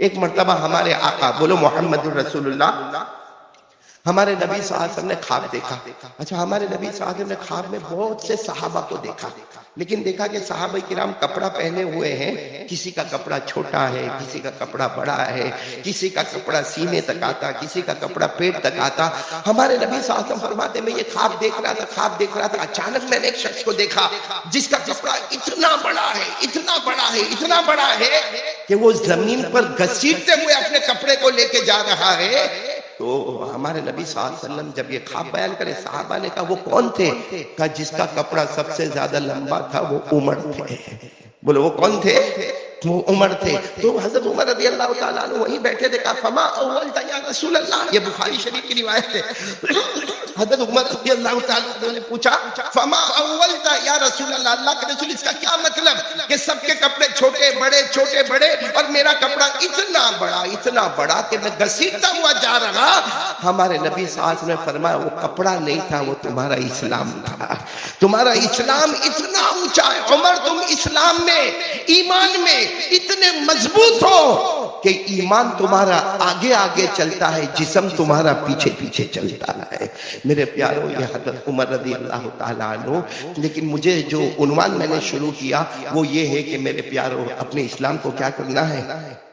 ایک مرتبہ ہمارے آقا، بولو محمد الرسول اللہ، ہمارے نبی صلی اللہ علیہ وسلم نے خواب دیکھا. اچھا، ہمارے نبی صلی اللہ علیہ وسلم نے خواب میں بہت سے صحابہ کو دیکھا، لیکن دیکھا کہ صحابہ کرام کپڑا پہنے ہوئے ہیں، کسی کا کپڑا چھوٹا ہے، کسی کا کپڑا بڑا ہے، کسی کا کپڑا سینے تک آتا، کسی کا کپڑا پیٹ تک آتا. ہمارے نبی صلی اللہ علیہ وسلم فرماتے میں یہ خواب دیکھ رہا تھا، اچانک میں نے ایک شخص کو دیکھا جس کا کپڑا اتنا بڑا ہے کہ وہ زمین پر گھسیٹتے ہوئے اپنے کپڑے کو لے کے جا رہا ہے. تو ہمارے نبی صلی اللہ علیہ وسلم جب یہ خواب بیان کرے، صحابہ نے کہا وہ کون تھے؟ کہا جس کا کپڑا سب سے زیادہ لمبا تھا وہ عمر تھے. بولو وہ کون تھے؟ وہ عمر تھے. تو حضرت عمر رضی اللہ تعالیٰ عنہ وہیں بیٹھے تھے. کہا فما اولت یا رسول اللہ، یہ بخاری شریف کی روایت ہے. حضرت عمر رضی اللہ تعالیٰ عنہ نے پوچھا فما اولت یا رسول اللہ، اللہ کے رسول اس کا کیا مطلب کہ سب کے کپڑے چھوٹے بڑے اور میرا کپڑا اتنا بڑا کہ میں گھسیٹتا ہوا جا رہا. ہمارے نبی صلی اللہ علیہ وسلم نے فرمایا وہ کپڑا نہیں تھا، وہ تمہارا اسلام تھا. تمہارا اسلام اتنا اونچا ہے عمر، تم اسلام میں، ایمان میں اتنے مضبوط ہو کہ ایمان تمہارا آگے چلتا ہے، جسم تمہارا پیچھے چلتا ہے. میرے پیاروں، یہ حضرت عمر رضی اللہ تعالیٰ عنہ. لیکن مجھے جو عنوان میں نے شروع کیا وہ یہ ہے کہ میرے پیاروں، اپنے اسلام کو کیا کرنا ہے؟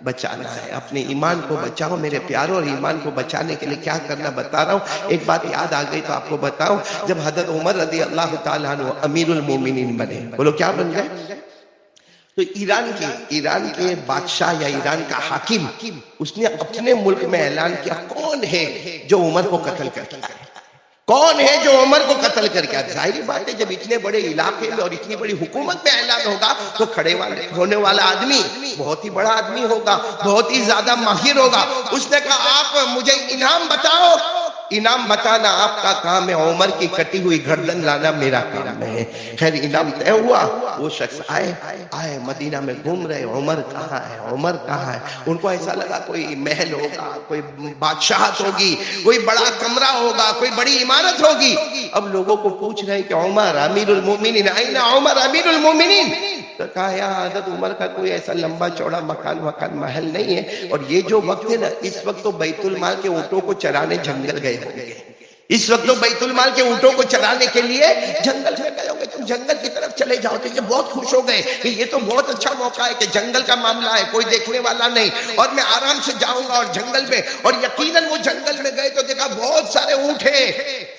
بچانا ہے. اپنے ایمان کو بچاؤ میرے پیاروں، اور ایمان کو بچانے کے لیے کیا کرنا بتا رہا ہوں. ایک بات یاد آ گئی تو آپ کو بتاؤں. جب حضرت عمر رضی اللہ تعالیٰ عنہ امیر المومنین بنے، بولو کیا بن گئے؟ تو ایران کے بادشاہ یا ایران کا حاکم، اس نے اپنے ملک میں اعلان کیا کون ہے جو عمر کو قتل کر کے آئے؟ کون ہے جو عمر کو قتل کر کے آئے؟ ظاہری بات ہے جب اتنے بڑے علاقے میں اور اتنی بڑی حکومت میں اعلان ہوگا تو کھڑے ہونے والا آدمی بہت ہی بڑا آدمی ہوگا، بہت ہی زیادہ ماہر ہوگا. اس نے کہا آپ مجھے انعام بتاؤ. انعام بتانا آپ کا کام ہے، عمر کی کٹی ہوئی گردن لانا میرا کام ہے. خیر انعام طے ہوا. وہ شخص آئے مدینہ میں گھوم رہے، عمر کہاں ہے؟ ان کو ایسا لگا کوئی محل ہوگا، کوئی بادشاہت ہوگی، کوئی بڑا کمرہ ہوگا، کوئی بڑی عمارت ہوگی. اب لوگوں کو پوچھ رہے کہ عمر امیر المومنین، آئین عمر امیر المومنین. تو کہا یا حضرت عمر کا کوئی ایسا لمبا چوڑا مکان محل نہیں ہے. اور یہ جو وقت ہے نا، اس وقت تو بیت المال کے اونٹوں کو چرانے جنگل گئے ہوں گے. اس وقت تو بیت المال کے اونٹوں کو چرانے کے لیے جنگل میں گئے ہوں گے. تم جنگل کی طرف چلے جاؤ. تو یہ بہت خوش ہو گئے کہ یہ تو بہت اچھا موقع ہے کہ جنگل کا معاملہ ہے، کوئی دیکھنے والا نہیں، اور میں آرام سے جاؤں گا اور جنگل میں. اور یقیناً وہ جنگل میں گئے تو دیکھا بہت سارے اونٹ ہیں.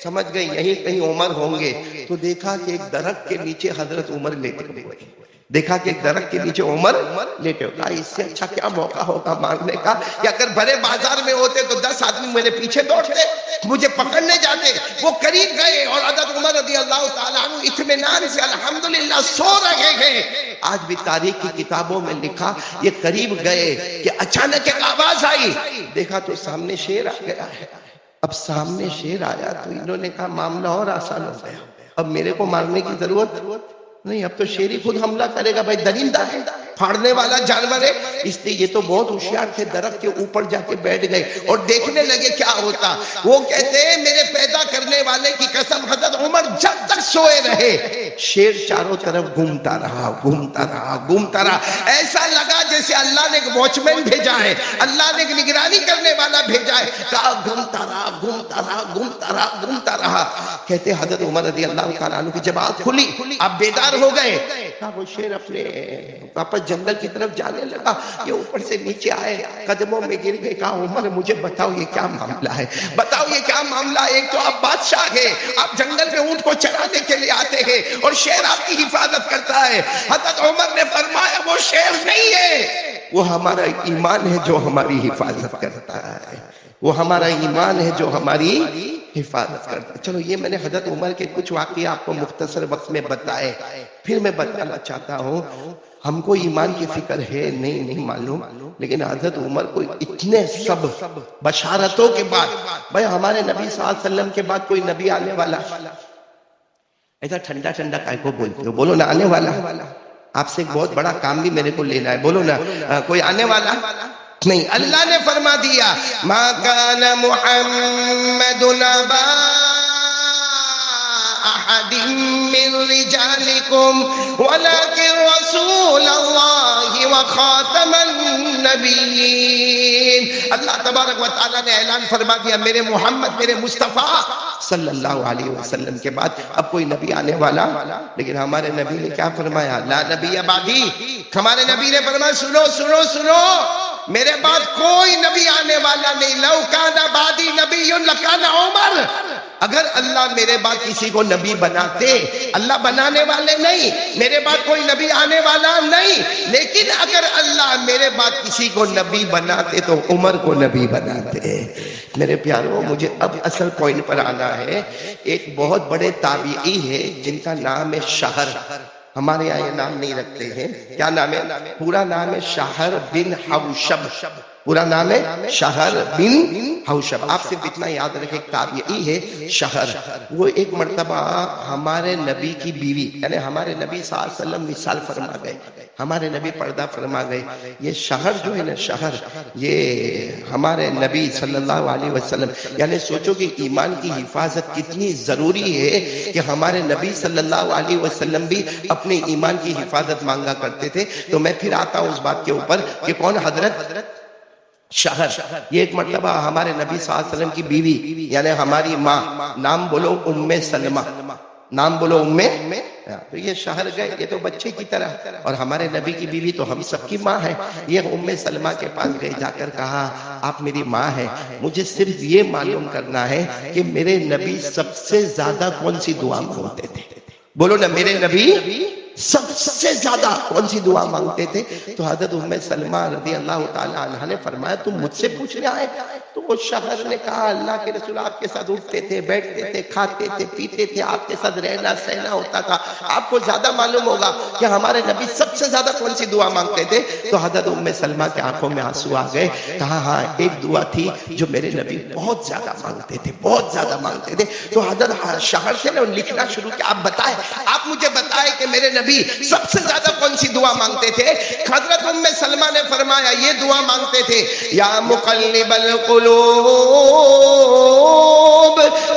سمجھ گئی یہیں کہیں عمر ہوں گے. تو دیکھا کہ ایک درخت کے نیچے حضرت عمر لیٹے ہوئے. دیکھا کہ ایک درخت کے نیچے عمر لیٹے ہوتا. اس سے اچھا کیا موقع ہوتا مانگنے کا کہ اگر بڑے بازار میں ہوتے تو 10 آدمی میرے پیچھے دوڑتے، مجھے پکڑنے جاتے. وہ قریب گئے اور حضرت عمر رضی اللہ تعالیٰ عنہ اطمینان سے الحمدللہ سو رہے ہیں. آج بھی تاریخ کی کتابوں میں لکھا یہ قریب گئے کہ اچانک ایک آواز آئی. دیکھا تو سامنے شیر آ گیا ہے. اب سامنے شیر آیا تو انہوں نے کہا معاملہ اور آسان ہو گیا، اب میرے کو مارنے کی ضرورت نہیں، اب تو شیر ہی خود حملہ کرے گا. بھائی درندہ ہے، پھاڑنے والا جانور ہے. اس لیے یہ تو بہت ہوشیار تھے، درخت کے اوپر جا کے بیٹھ گئے اور دیکھنے لگے کیا ہوتا. وہ کہتے ہیں میرے پیدا کرنے والے کی قسم حضرت عمر جب تک سوئے رہے شیر چاروں طرف گھومتا رہا. ایسا لگا جیسے اللہ نے ایک واچ مین بھیجا ہے، اللہ نے ایک نگرانی کرنے والا بھیجا ہے. کہا گھومتا رہا. کہتے حضرت عمر رضی اللہ تعالیٰ عنہ کی جب آنکھ کھلی، اب بیدار ہو گئے. کہا وہ شیر اپنے واپس جنگل کی طرف جانے لگا. یہ اوپر سے نیچے آئے، قدموں میں گر گئے. کہا عمر مجھے بتاؤ یہ کیا معاملہ ہے؟ ایک تو آپ بادشاہ ہے، آپ جنگل میں اونٹ کو چرانے کے لیے آتے ہیں اور شیر آپ کی حفاظت کرتا ہے. حضرت عمر نے فرمایا وہ شیر نہیں ہے، وہ ہمارا ایمان ہے جو ہماری حفاظت کرتا ہے. وہ ہمارا ایمان ہے جو ہماری حفاظت کرتا ہے. چلو یہ میں نے حضرت عمر کے کچھ واقعے آپ کو مختصر وقت میں بتائے. پھر میں بتانا چاہتا ہوں ہم کو ایمان کی فکر ہے نہیں معلوم، لیکن حضرت عمر کو اتنے سب بشارتوں کے بعد، بھائی ہمارے نبی صلی اللہ علیہ وسلم کے بعد کوئی نبی آنے والا، ایسا ٹھنڈا کائے کو بولتے ہو؟ بولو نا آنے والا. آپ سے ایک بہت بڑا کام بھی میرے کو لینا ہے، بولو نا کوئی آنے والا نہیں. اللہ نے فرما دیا ما کان محمد نبا أحد من رجالكم ولكن رسول الله وخاتم النبيين. اللہ تبارک و تعالیٰ نے اعلان فرما دیا میرے محمد میرے مصطفیٰ صلی اللہ علیہ وسلم کے بعد اب کوئی نبی آنے والا. لیکن ہمارے نبی نے کیا فرمایا؟ لا نبی بعدی. ہمارے نبی نے فرمایا سنو سنو سنو، میرے بعد کوئی نبی آنے والا نہیں. لو کان بعدی نبی لکان عمر. اگر اللہ میرے بعد کسی کو نبی بناتے، اللہ بنانے والے نہیں، میرے بعد کوئی نبی آنے والا نہیں، لیکن اگر اللہ میرے بعد کسی کو نبی بناتے تو عمر کو نبی بناتے. میرے پیاروں، مجھے اب اصل پوائنٹ پر آنا ہے. ایک بہت بڑے تابعی ہے جن کا نام ہے شہر. ہمارے یہاں یہ نام نہیں رکھتے ہیں. کیا نام ہے؟ پورا نام ہے شہر بن حوشب. پورا نام ہے شہر بن حوشب. آپ صرف اتنا یاد رکھیں ایک تابعی ہے شہر. وہ ایک مرتبہ ہمارے نبی کی بیوی یعنی ہمارے نبی صلی اللہ علیہ وسلم مثال فرما گئے، ہمارے نبی پردہ فرما گئے. یہ شہر جو ہے نا شہر، یہ ہمارے نبی صلی اللہ علیہ وسلم یعنی سوچو کہ ایمان کی حفاظت کتنی ضروری ہے کہ ہمارے نبی صلی اللہ علیہ وسلم بھی اپنے ایمان کی حفاظت مانگا کرتے تھے. تو میں پھر آتا ہوں اس بات کے اوپر کہ کون؟ حضرت شہر. یہ ایک مرتبہ ہمارے نبی صلی اللہ علیہ وسلم کی بیوی یعنی ہماری ماں، نام بولو ام سلمہ، نام بولو ام. تو یہ شہر گئے، یہ تو بچے کی طرح، اور ہمارے نبی کی بیوی تو ہم سب کی ماں ہے. یہ ام سلمہ کے پاس گئے، جا کر کہا آپ میری ماں ہیں، مجھے صرف یہ معلوم کرنا ہے کہ میرے نبی سب سے زیادہ کون سی دعا مانگتے تھے؟ بولو نا، میرے نبی سب سے زیادہ کون سی دعا مانگتے تھے؟ تو حضرت ام سلمہ رضی اللہ تعالی عنہ نے فرمایا تم مجھ سے پوچھنے آئے؟ تو وہ شخص نے کہا اللہ کے رسول آپ کے ساتھ اٹھتے تھے، بیٹھتے تھے، کھاتے تھے، پیتے تھے، آپ کے ساتھ رہنا سہنا ہوتا تھا، آپ کو زیادہ معلوم ہوگا کہ ہمارے نبی سب سے زیادہ کون سی دعا مانگتے تھے. تو حضرت ام سلمہ کے آنکھوں میں آنسو آ گئے. کہا ہاں ایک دعا تھی جو میرے نبی بہت زیادہ مانگتے تھے، بہت زیادہ مانگتے تھے. تو حضرت شہر سے نے لکھنا شروع کیا، آپ بتائیں، آپ مجھے بتائیں کہ میرے نبی سب سے زیادہ کون سی دعا مانگتے تھے؟ حضرت ام سلمہ نے فرمایا یہ دعا مانگتے تھے، یا مقلب القلوب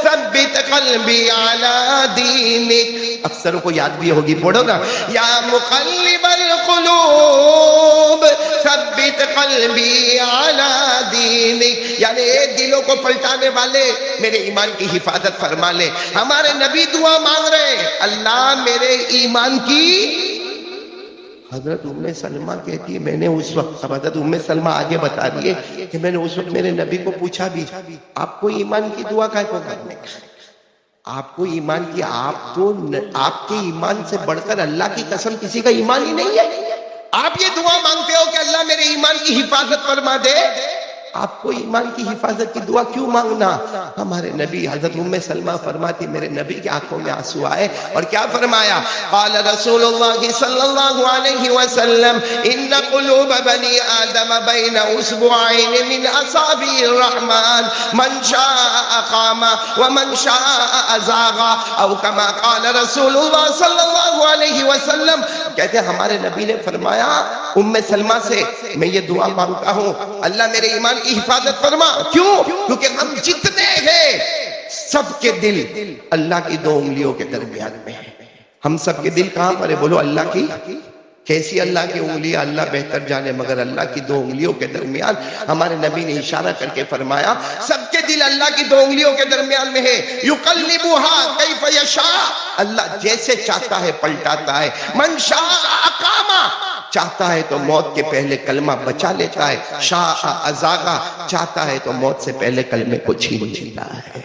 ثبت قلبی علی دینک. اکثر کو یاد بھی ہوگی، پڑھو نا، یا مقلب القلوب ثبت قلبی علی دینک. یعنی دلوں کو پلٹانے والے میرے ایمان کی حفاظت فرما لے. ہمارے نبی دعا مانگ رہے، اللہ میرے ایمان کی. حضرت ام سلمہ کہتی ہے میں نے اس وقت، اب حضرت ام سلمہ آگے بتا دیے کہ میں نے اس وقت میرے نبی کو پوچھا بھی آپ کو ایمان کی دعا کا کو کرنے کا، آپ کو ایمان کی، آپ تو آپ کے ایمان سے بڑھ کر اللہ کی قسم کسی کا ایمان ہی نہیں ہے. آپ یہ دعا مانگتے ہو کہ اللہ میرے ایمان کی حفاظت فرما دے. آپ کو ایمان کی حفاظت کی دعا کیوں مانگنا؟ ہمارے نبی حضرت ام سلمہ فرماتی میرے نبی کی آنکھوں میں آنسو آئے اور کیا فرمایا؟ قال رسول اللہ صلی اللہ علیہ وسلم ان قلوب بنی آدم بین اصبعین من اصابع الرحمن من شاء اقام ومن شاء ازاغ او کما قال رسول اللہ صلی اللہ علیہ وسلم. کہتے ہیں ہمارے نبی نے فرمایا ام سلمہ سے میں یہ دعا مانگتا ہوں اللہ میرے ایمان کی حفاظت فرما. کیوں؟ کیونکہ ہم جتنے ہیں سب کے دل اللہ کی دو انگلیوں کے درمیان میں ہیں. ہم سب کے دل کہاں پر ہے؟ بولو اللہ کی. کیسی اللہ کی انگلیاں؟ اللہ بہتر جانے، مگر اللہ کی دو انگلیوں کے درمیان. ہمارے نبی نے اشارہ کر کے فرمایا سب کے دل اللہ کی دو انگلیوں کے درمیان میں ہے. یقلبها کیف یشاء، اللہ جیسے چاہتا ہے پلٹاتا ہے. من شاء اقام، چاہتا ہے تو موت کے پہلے کلمہ بچا لیتا ہے. شاء ازاغا، چاہتا ہے تو موت سے پہلے کلمے کو چھین لیتا ہے.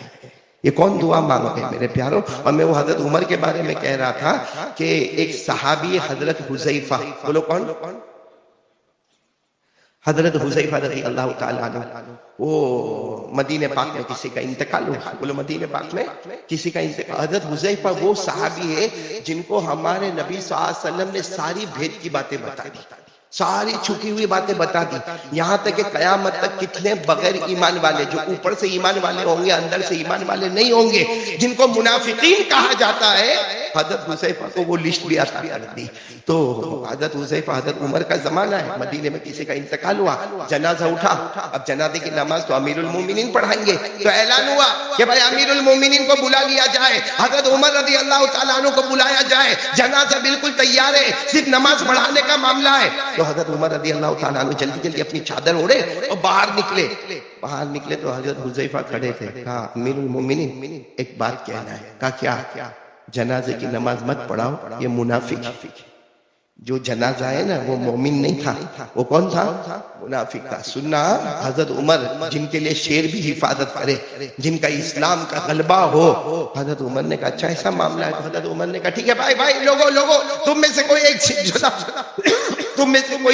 یہ کون دعا مانگتے ہیں میرے پیاروں؟ اور میں وہ حضرت عمر کے بارے میں کہہ رہا تھا کہ ایک صحابی حضرت حذیفہ، بولو کون؟ حضرت حذیفہ رضی اللہ تعالیٰ عنہ، وہ مدینہ پاک میں کسی کا انتقال ہوا. بولو مدینہ پاک میں کسی کا انتقال. حضرت حذیفہ وہ صحابی ہے جن کو ہمارے نبی صلی اللہ علیہ وسلم نے ساری بھید کی باتیں بتا دی، ساری چھپی ہوئی باتیں بتا دی. یہاں تک کہ قیامت تک کتنے بغیر ایمان والے جو اوپر سے ایمان والے ہوں گے اندر سے ایمان والے نہیں ہوں گے، جن کو منافقین کہا جاتا ہے، حضرت حذیفہ کو وہ لسٹ بھی عطا کر دی. تو حضرت حذیفہ حضرت عمر کا زمانہ ہے، مدینے میں کسی کا انتقال ہوا، جنازہ اٹھا. اب جنازے کی نماز تو امیر المومنین پڑھائیں گے، تو اعلان ہوا کہ بھائی امیر المومنین کو بلا لیا جائے، حضرت عمر رضی اللہ تعالیٰ عنہ کو بلایا جائے، جنازہ بالکل تیار ہے، صرف نماز پڑھانے کا معاملہ ہے. تو حضرت عمر رضی اللہ تعالیٰ عنہ جلدی جلدی اپنی چادر اوڑے اور باہر نکلے تو حضرت حذیفہ کھڑے تھے. کہا امیر المومنین ایک بات کہنا ہے. کہا کیا؟ جنازے کی نماز مت پڑھاؤ، یہ منافق ہے. جو جنازہ ہے نا وہ مومن نہیں تھا، وہ کون تھا؟ منافق تھا. سننا حضرت عمر جن کے لیے شیر بھی حفاظت کرے، جن کا اسلام کا غلبہ ہو. حضرت عمر نے کہا اچھا ایسا معاملہ ہے. حضرت عمر نے کہا ٹھیک ہے بھائی لوگوں تم میں سے کوئی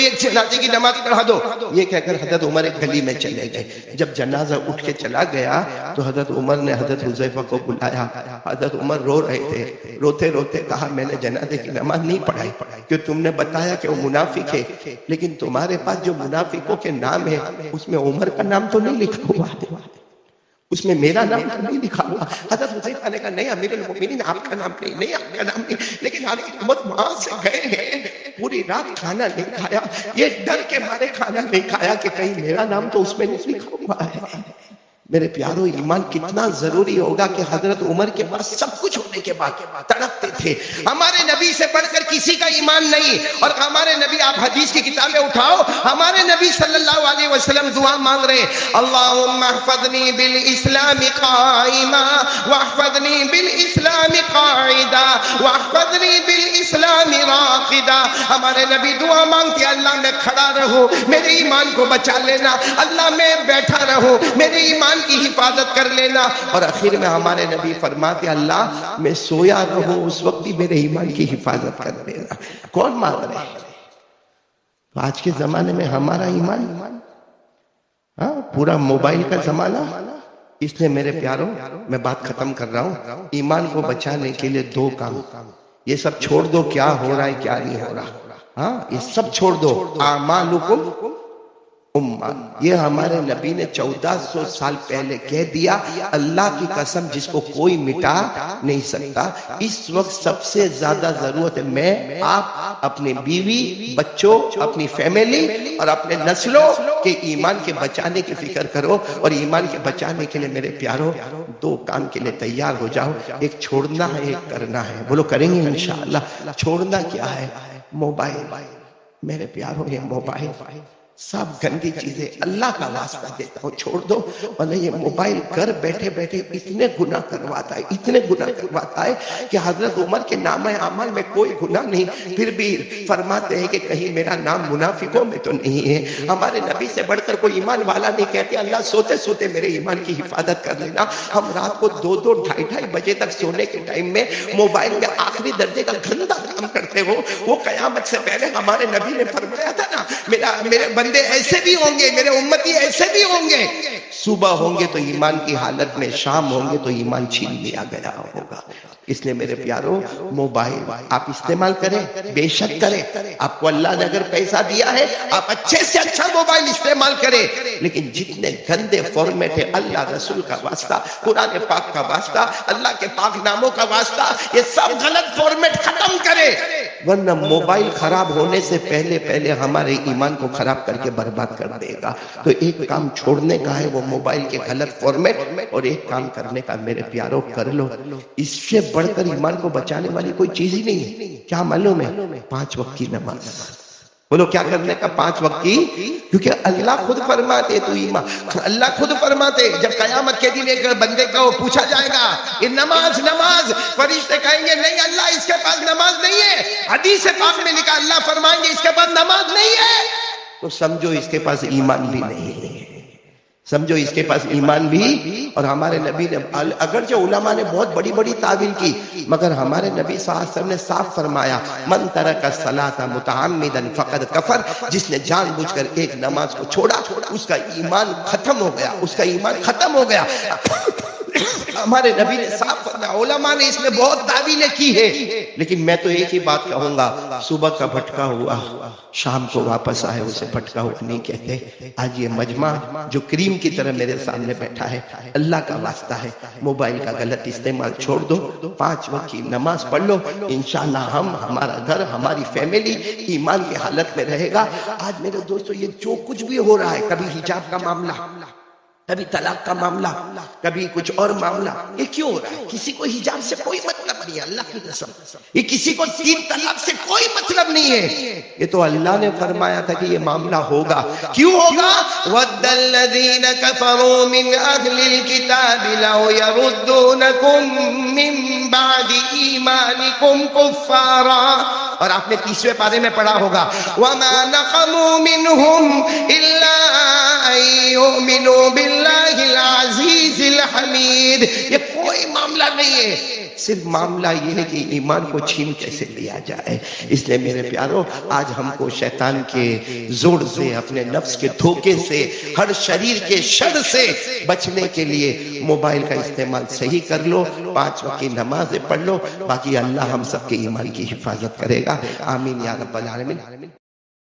ایک جنازے کی نماز پڑھا دو. یہ کہہ کر حضرت عمر ایک گلی میں چلے گئے. جب جنازہ اٹھ کے چلا گیا تو حضرت عمر نے حضرت حذیفہ کو بلایا. حضرت عمر رو رہے تھے، روتے روتے کہا میں نے جنازے کی نماز نہیں پڑھائی کہ تم نے بتایا کہ وہ منافق ہے، لیکن تمہارے پاس جو منافقوں کے نام ہے اس میں عمر کا نام تو نہیں لکھا ہوا ہے، اس میں میرا نام تو نہیں لکھا ہوا. حضرت حذیفہ نے کہا نہیں امیر المومنین آپ کا نام نہیں آپ کا نام نہیں، لیکن آپ کی امت وہاں سے گئے ہیں، پوری رات کھانا نہیں کھایا، یہ ڈر کے مارے کھانا نہیں کھایا کہ کہیں میرا نام تو اس میں نہیں لکھا ہوا ہے. میرے پیارو ایمان کتنا ضروری ہوگا کہ حضرت عمر کے پاس سب کچھ ہونے کے بعد تڑپتے تھے. ہمارے نبی سے بڑھ کر کسی کا ایمان نہیں. اور ہمارے نبی، آپ حدیث کی کتابیں اٹھاؤ، ہمارے نبی صلی اللہ علیہ وسلم دعا مانگ رہے اللہم احفظنی بالاسلام قائما واحفظنی بالاسلام قاعدا واحفظنی بالاسلام راقدا. ہمارے نبی دعا مانگتے اللہ میں کھڑا رہوں میرے ایمان کو بچا لینا، اللہ میں بیٹھا رہوں میرے ایمان کی حفاظت کر لینا. اور آخر میں ہمارے نبی فرماتے اللہ میں سویا رہوں اس وقت بھی میرے ایمان کی حفاظت کر لینا. کون مانگ رہے ہیں؟ تو آج کے زمانے میں ہمارا ایمان پورا موبائل کا زمانہ. اس لیے میرے پیاروں میں بات ختم کر رہا ہوں. ایمان کو بچانے کے لیے دو کام، یہ سب چھوڑ دو کیا ہو رہا ہے کیا نہیں ہو رہا، یہ سب چھوڑ دو. اعمالکم یہ ہمارے نبی نے 1400 سال پہلے کہہ دیا. اللہ کی قسم جس کو کوئی مٹا نہیں سکتا. اس وقت سب سے زیادہ ضرورت ہے میں آپ اپنی بیوی بچوں اپنی فیملی اور اپنے نسلوں کے ایمان کے بچانے کی فکر کرو. اور ایمان کے بچانے کے لیے میرے پیاروں دو کام کے لیے تیار ہو جاؤ. ایک چھوڑنا ہے، ایک کرنا ہے. بولو کریں گے انشاءاللہ. چھوڑنا کیا ہے؟ موبائل. میرے پیاروں یہ موبائل سب گندی چیزیں اللہ کا واسطہ دیتا ہوں چھوڑ دو. ورنہ یہ موبائل گھر بیٹھے بیٹھے اتنے گناہ کرواتا ہے کہ حضرت عمر کے نامہ اعمال میں کوئی گناہ نہیں، پھر بھی فرماتے ہیں کہ کہیں میرا نام منافقوں میں تو نہیں ہے. ہمارے نبی سے بڑھ کر کوئی ایمان والا نہیں کہتے اللہ سوتے سوتے میرے ایمان کی حفاظت کر لینا. ہم رات کو 2-2 ڈھائی بجے تک سونے کے ٹائم میں موبائل میں آخری درجے کا گندا کام کرتے ہو. وہ قیامت سے پہلے ہمارے نبی نے فرمایا تھا نا میرے بندے ایسے بھی ہوں گے، میرے امتی ایسے بھی ہوں گے، صبح ہوں گے تو ایمان کی حالت میں، شام ہوں گے تو ایمان چھین لیا گیا ہوگا. اس لیے میرے پیاروں موبائل آپ استعمال کریں، بے شک کریں. آپ کو اللہ نے اگر پیسہ دیا ہے آپ اچھے سے اچھا موبائل استعمال کریں، لیکن جتنے گندے فارمیٹ ہے اللہ رسول کا واسطہ، قرآن پاک کا واسطہ، اللہ کے پاک ناموں کا واسطہ، یہ سب غلط فارمیٹ ختم کرے. ورنہ موبائل خراب ہونے سے پہلے ہمارے ایمان کو خراب کر کے برباد کر دے گا. تو ایک کام چھوڑنے کا ہے وہ موبائل کے غلط فارمیٹ، اور ایک کام کرنے کا میرے پیاروں کر لو. اس سے بڑھ کر ایمان کو بچانے والی کوئی چیز ہی نہیں ہے. کیا معلوم ہے؟ 5 وقت کی نماز. بولو کیا کرنے کا؟ 5 وقت کی. کیونکہ اللہ خود فرماتے تو ایمان اللہ خود فرماتے جب قیامت کے دن ایک بندے کو پوچھا جائے گا کہ نماز فرشتے کہیں گے نہیں اللہ اس کے پاس نماز نہیں ہے. حدیث پاک میں لکھا اللہ فرمائیں گے اس کے پاس نماز نہیں ہے. تو سمجھو اس کے پاس ایمان بھی نہیں ہے. سمجھو اس کے پاس ایمان بھی. اور ہمارے نبی نے اگرچہ علماء نے بہت بڑی تعویل کی، مگر ہمارے نبی صلی اللہ علیہ وسلم نے صاف فرمایا من ترک الصلاۃ متعمدا فقد کفر. جس نے جان بوجھ کر ایک نماز کو چھوڑا اس کا ایمان ختم ہو گیا، اس کا ایمان ختم ہو گیا. ہمارے نبی نے صاف فرمایا، علماء نے اس میں بہت تعویلیں کی ہے، لیکن میں تو ایک ہی بات کہوں گا، صبح کا بھٹکا ہوا شام کو واپس آئے اسے بھٹکا ہوا نہیں کہتے۔ آج یہ مجمع جو کریم کی طرح میرے سامنے بیٹھا ہے، اللہ کا واسطہ ہے موبائل کا غلط استعمال چھوڑ دو، 5 وقت کی نماز پڑھ لو، انشاءاللہ ہمارا گھر، ہماری فیملی ایمان کی حالت میں رہے گا۔ آج میرے دوستو یہ جو کچھ بھی ہو رہا ہے، کبھی حجاب کا معاملہ، کبھی طلاق کا معاملہ، کبھی کچھ اور معاملہ، یہ کیوں ہو رہا ہے؟ کسی کو حجاب سے کوئی مطلب نہیں ہے، اللہ کی قسم، یہ کسی کو 3 طلاق سے کوئی مطلب نہیں ہے، یہ تو اللہ نے فرمایا تھا کہ یہ معاملہ ہوگا۔ کیوں ہوگا؟ وَدَّ الَّذِينَ كَفَرُوا مِنْ أَهْلِ الْكِتَابِ لَوْ يَرُدُّونَكُمْ مِنْ بَعْدِ إِيمَانِكُمْ كُفَّارًا، اور آپ نے 30ویں پارے میں پڑھا ہوگا، وَمَا نَقَمُوا مِنْهُمْ إِلَّا أَن يُؤْمِنُوا بِاللَّهِ الْعَزِيزِ الْحَمِيدِ۔ یہ کوئی معاملہ نہیں ہے، صرف معاملہ یہ ہے کہ ایمان کو چھین کیسے لیا جائے۔ اس لئے میرے پیارو، آج ہم کو شیطان کے زور سے، اپنے نفس کے دھوکے سے، ہر شریر کے شر سے بچنے کے لیے موبائل کا استعمال صحیح کر لو، 5 وقت کی نمازیں پڑھ لو، باقی اللہ ہم سب کے ایمان کی حفاظت کرے گا۔ آمین یا رب العالمین۔